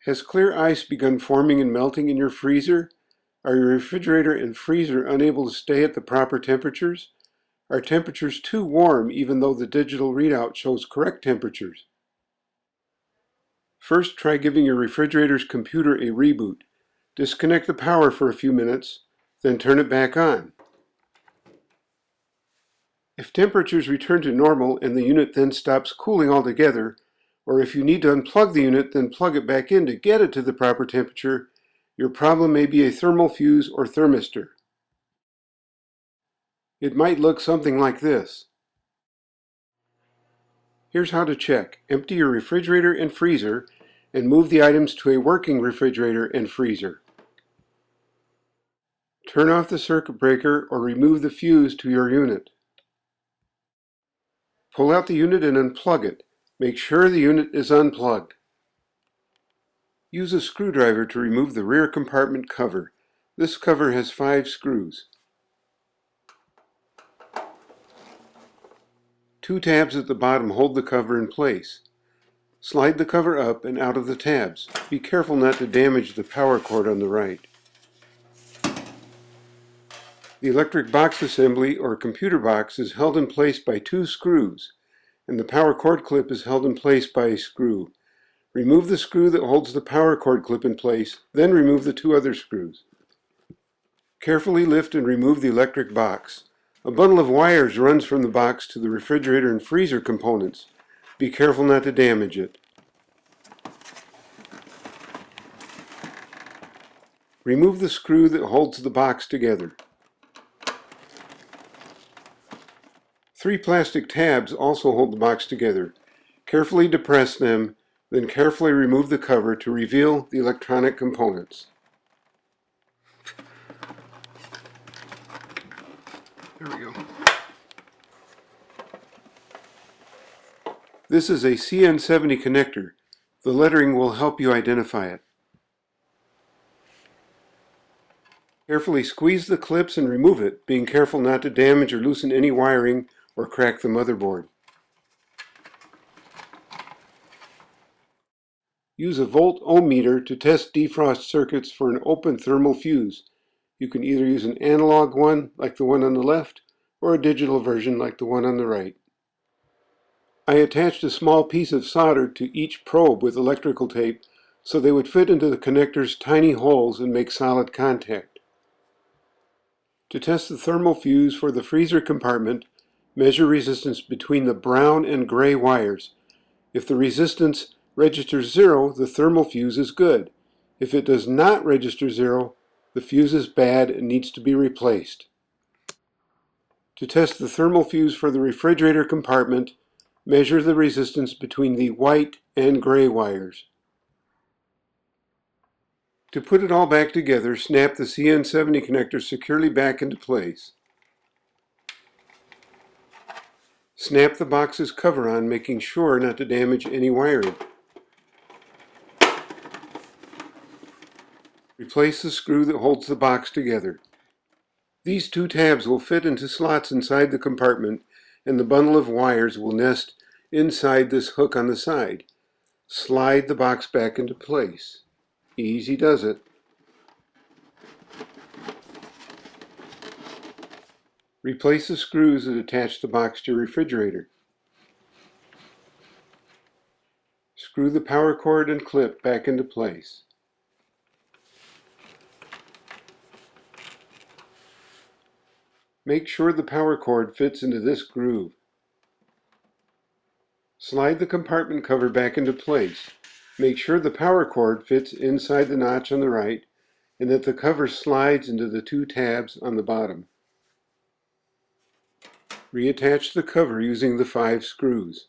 Has clear ice begun forming and melting in your freezer? Are your refrigerator and freezer unable to stay at the proper temperatures? Are temperatures too warm even though the digital readout shows correct temperatures? First, try giving your refrigerator's computer a reboot. Disconnect the power for a few minutes, then turn it back on. If temperatures return to normal and the unit then stops cooling altogether, or if you need to unplug the unit, then plug it back in to get it to the proper temperature, your problem may be a thermal fuse or thermistor. It might look something like this. Here's how to check. Empty your refrigerator and freezer and move the items to a working refrigerator and freezer. Turn off the circuit breaker or remove the fuse to your unit. Pull out the unit and unplug it. Make sure the unit is unplugged. Use a screwdriver to remove the rear compartment cover. This cover has 5 screws. 2 tabs at the bottom hold the cover in place. Slide the cover up and out of the tabs. Be careful not to damage the power cord on the right. The electric box assembly or computer box is held in place by 2 screws, and the power cord clip is held in place by a screw. Remove the screw that holds the power cord clip in place, then remove the 2 other screws. Carefully lift and remove the electric box. A bundle of wires runs from the box to the refrigerator and freezer components. Be careful not to damage it. Remove the screw that holds the box together. 3 plastic tabs also hold the box together. Carefully depress them, then carefully remove the cover to reveal the electronic components. There we go. This is a CN70 connector. The lettering will help you identify it. Carefully squeeze the clips and remove it, being careful not to damage or loosen any wiring or crack the motherboard. Use a volt-ohm meter to test defrost circuits for an open thermal fuse. You can either use an analog one, like the one on the left, or a digital version like the one on the right. I attached a small piece of solder to each probe with electrical tape so they would fit into the connector's tiny holes and make solid contact. To test the thermal fuse for the freezer compartment, measure resistance between the brown and gray wires. If the resistance registers 0, the thermal fuse is good. If it does not register 0, the fuse is bad and needs to be replaced. To test the thermal fuse for the refrigerator compartment, measure the resistance between the white and gray wires. To put it all back together, snap the CN70 connector securely back into place. Snap the box's cover on, making sure not to damage any wiring. Replace the screw that holds the box together. These 2 tabs will fit into slots inside the compartment, and the bundle of wires will nest inside this hook on the side. Slide the box back into place. Easy does it. Replace the screws that attach the box to your refrigerator. Screw the power cord and clip back into place. Make sure the power cord fits into this groove. Slide the compartment cover back into place. Make sure the power cord fits inside the notch on the right and that the cover slides into the 2 tabs on the bottom. Reattach the cover using the 5 screws.